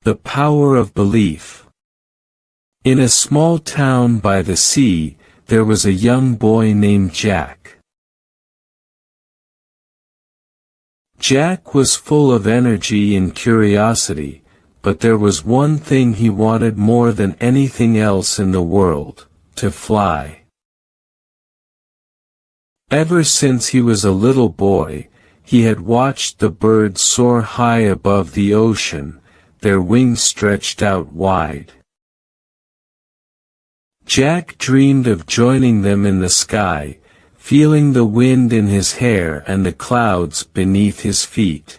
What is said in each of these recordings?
The power of belief. In a small town by the sea, there was a young boy named Jack. Jack was full of energy and curiosity, but there was one thing he wanted more than anything else in the world: to fly. Ever since he was a little boy, he had watched the birds soar high above the ocean, their wings stretched out wide. Jack dreamed of joining them in the sky, feeling the wind in his hair and the clouds beneath his feet.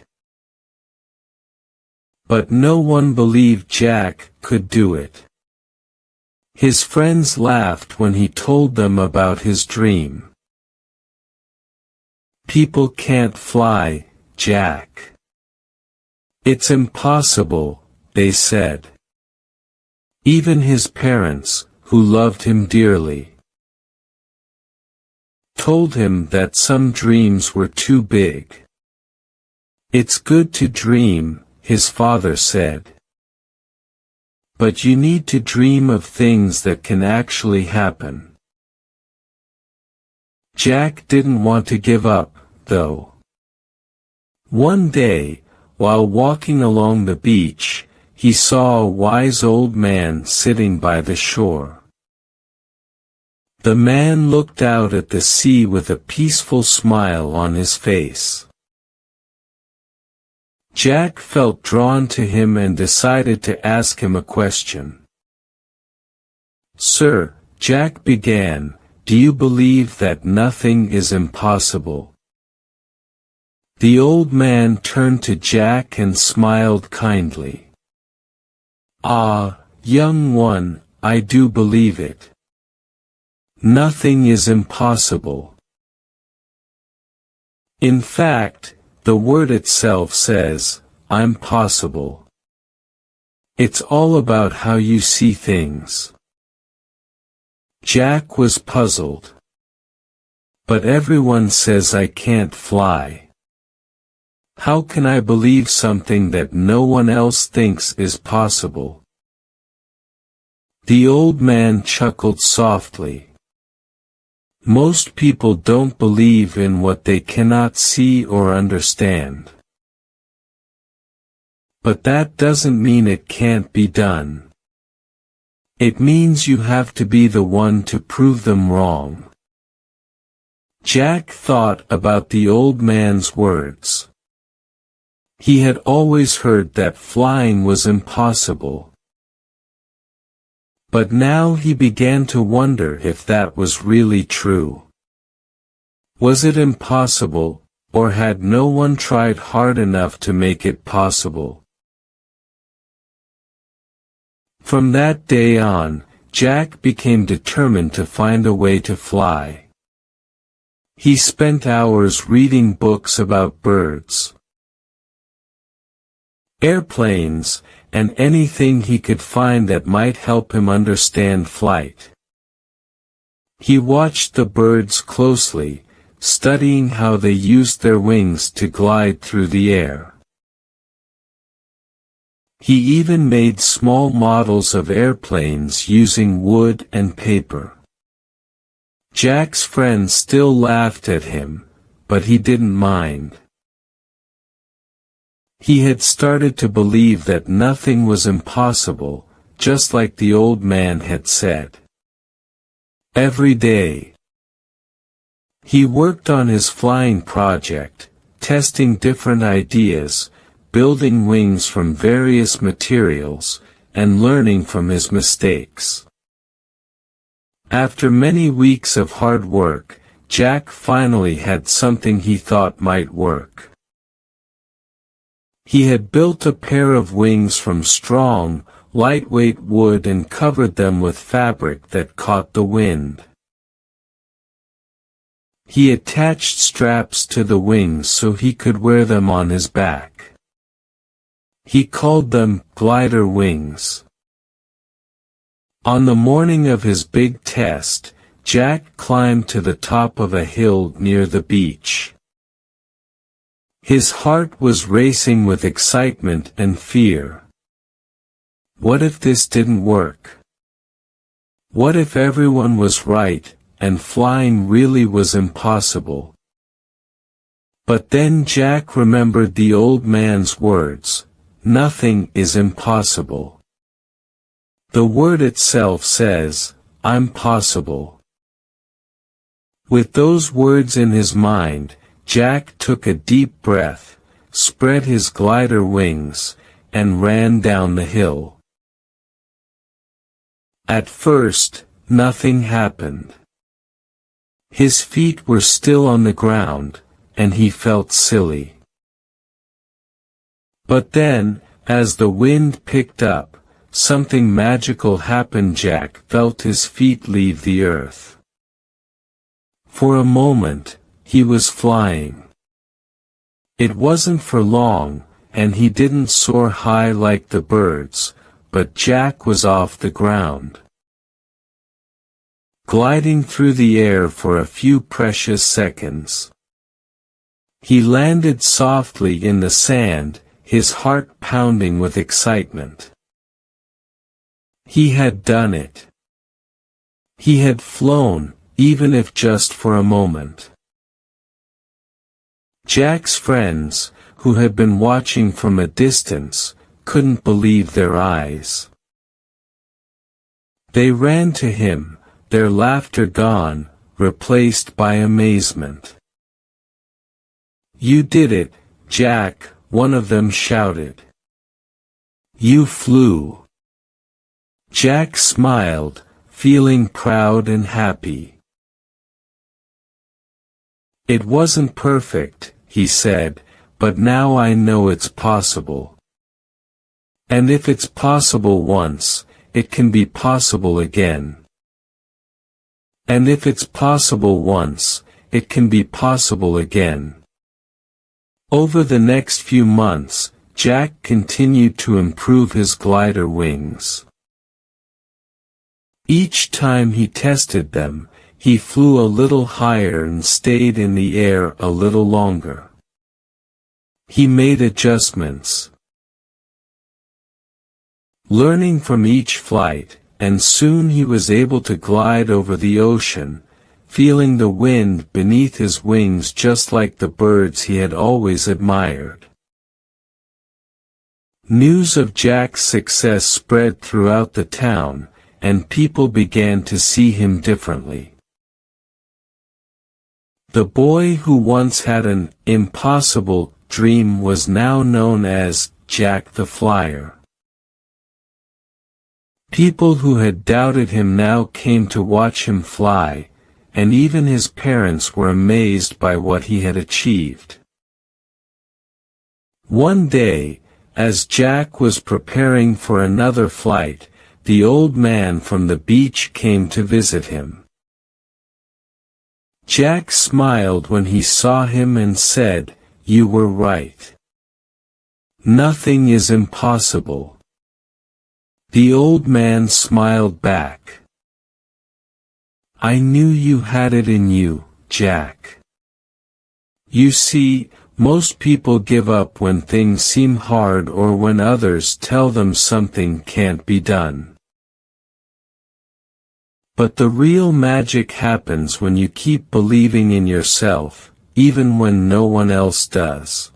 But no one believed Jack could do it. His friends laughed when he told them about his dream. "People can't fly, Jack. It's impossible," they said. Even his parents, who loved him dearly, told him that some dreams were too big. "It's good to dream," his father said. "But you need to dream of things that can actually happen." Jack didn't want to give up, though. One day, while walking along the beach, he saw a wise old man sitting by the shore. The man looked out at the sea with a peaceful smile on his face. Jack felt drawn to him and decided to ask him a question. "Sir," Jack began, "do you believe that nothing is impossible?" The old man turned to Jack and smiled kindly. "Ah, young one, I do believe it. Nothing is impossible. In fact, the word itself says, I'm possible. It's all about how you see things." Jack was puzzled. "But everyone says I can't fly. How can I believe something that no one else thinks is possible?" The old man chuckled softly. "Most people don't believe in what they cannot see or understand. But that doesn't mean it can't be done. It means you have to be the one to prove them wrong." Jack thought about the old man's words. He had always heard that flying was impossible. But now he began to wonder if that was really true. Was it impossible, or had no one tried hard enough to make it possible? From that day on, Jack became determined to find a way to fly. He spent hours reading books about birds, airplanes, and anything he could find that might help him understand flight. He watched the birds closely, studying how they used their wings to glide through the air. He even made small models of airplanes using wood and paper. Jack's friends still laughed at him, but he didn't mind. He had started to believe that nothing was impossible, just like the old man had said. Every day, he worked on his flying project, testing different ideas, building wings from various materials, and learning from his mistakes. After many weeks of hard work, Jack finally had something he thought might work. He had built a pair of wings from strong, lightweight wood and covered them with fabric that caught the wind. He attached straps to the wings so he could wear them on his back. He called them glider wings. On the morning of his big test, Jack climbed to the top of a hill near the beach. His heart was racing with excitement and fear. What if this didn't work? What if everyone was right, and flying really was impossible? But then Jack remembered the old man's words, "Nothing is impossible." The word itself says, "I'm possible." With those words in his mind, Jack took a deep breath, spread his glider wings, and ran down the hill. At first, nothing happened. His feet were still on the ground, and he felt silly. But then, as the wind picked up, something magical happened. Jack felt his feet leave the earth. For a moment, he was flying. It wasn't for long, and he didn't soar high like the birds, but Jack was off the ground, gliding through the air for a few precious seconds. He landed softly in the sand, his heart pounding with excitement. He had done it. He had flown, even if just for a moment. Jack's friends, who had been watching from a distance, couldn't believe their eyes. They ran to him, their laughter gone, replaced by amazement. "You did it, Jack," one of them shouted. "You flew." Jack smiled, feeling proud and happy. "It wasn't perfect," he said, "but now I know it's possible. And if it's possible once, it can be possible again. And if it's possible once, it can be possible again." Over the next few months, Jack continued to improve his glider wings. Each time he tested them, he flew a little higher and stayed in the air a little longer. He made adjustments, learning from each flight, and soon he was able to glide over the ocean, feeling the wind beneath his wings just like the birds he had always admired. News of Jack's success spread throughout the town, and people began to see him differently. The boy who once had an impossible dream was now known as Jack the Flyer. People who had doubted him now came to watch him fly, and even his parents were amazed by what he had achieved. One day, as Jack was preparing for another flight, the old man from the beach came to visit him. Jack smiled when he saw him and said, "You were right. Nothing is impossible." The old man smiled back. "I knew you had it in you, Jack. You see, most people give up when things seem hard or when others tell them something can't be done. But the real magic happens when you keep believing in yourself, even when no one else does."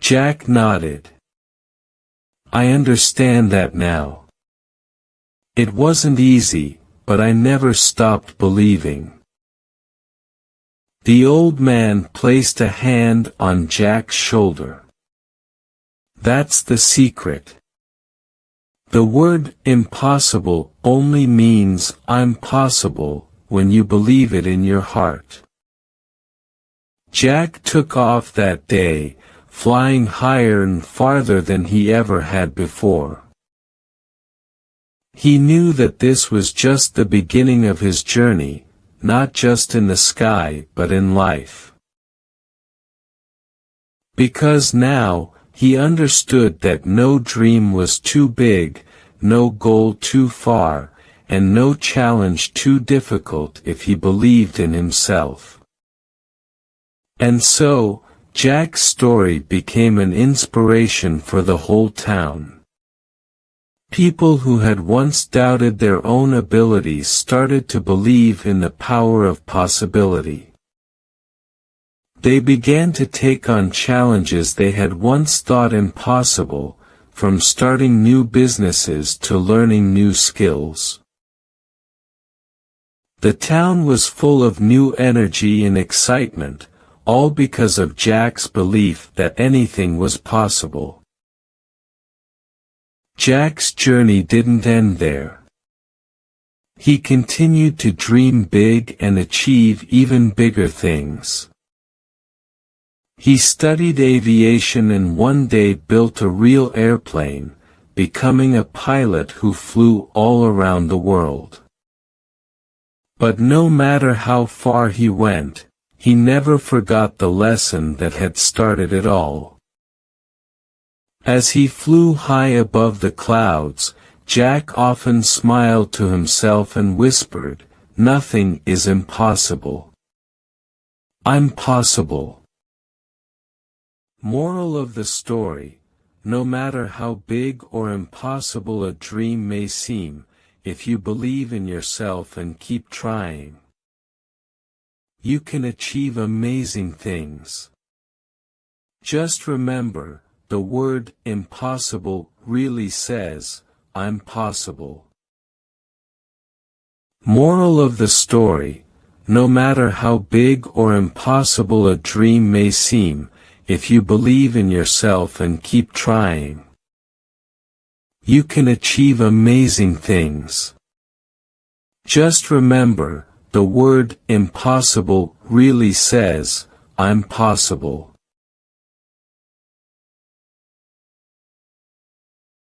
Jack nodded. "I understand that now. It wasn't easy, but I never stopped believing." The old man placed a hand on Jack's shoulder. "That's the secret. The word impossible only means I'm possible when you believe it in your heart." Jack took off that day, flying higher and farther than he ever had before. He knew that this was just the beginning of his journey, not just in the sky but in life. Because now, he understood that no dream was too big, no goal too far, and no challenge too difficult if he believed in himself. And so, Jack's story became an inspiration for the whole town. People who had once doubted their own abilities started to believe in the power of possibility. They began to take on challenges they had once thought impossible, from starting new businesses to learning new skills. The town was full of new energy and excitement, all because of Jack's belief that anything was possible. Jack's journey didn't end there. He continued to dream big and achieve even bigger things. He studied aviation and one day built a real airplane, becoming a pilot who flew all around the world. But no matter how far he went, he never forgot the lesson that had started it all. As he flew high above the clouds, Jack often smiled to himself and whispered, "Nothing is impossible. I'm possible." Moral of the story: no matter how big or impossible a dream may seem, if you believe in yourself and keep trying, you can achieve amazing things. Just remember, the word impossible really says, "I'm possible." Moral of the story: no matter how big or impossible a dream may seem, if you believe in yourself and keep trying, you can achieve amazing things. Just remember, the word impossible really says, "I'm possible."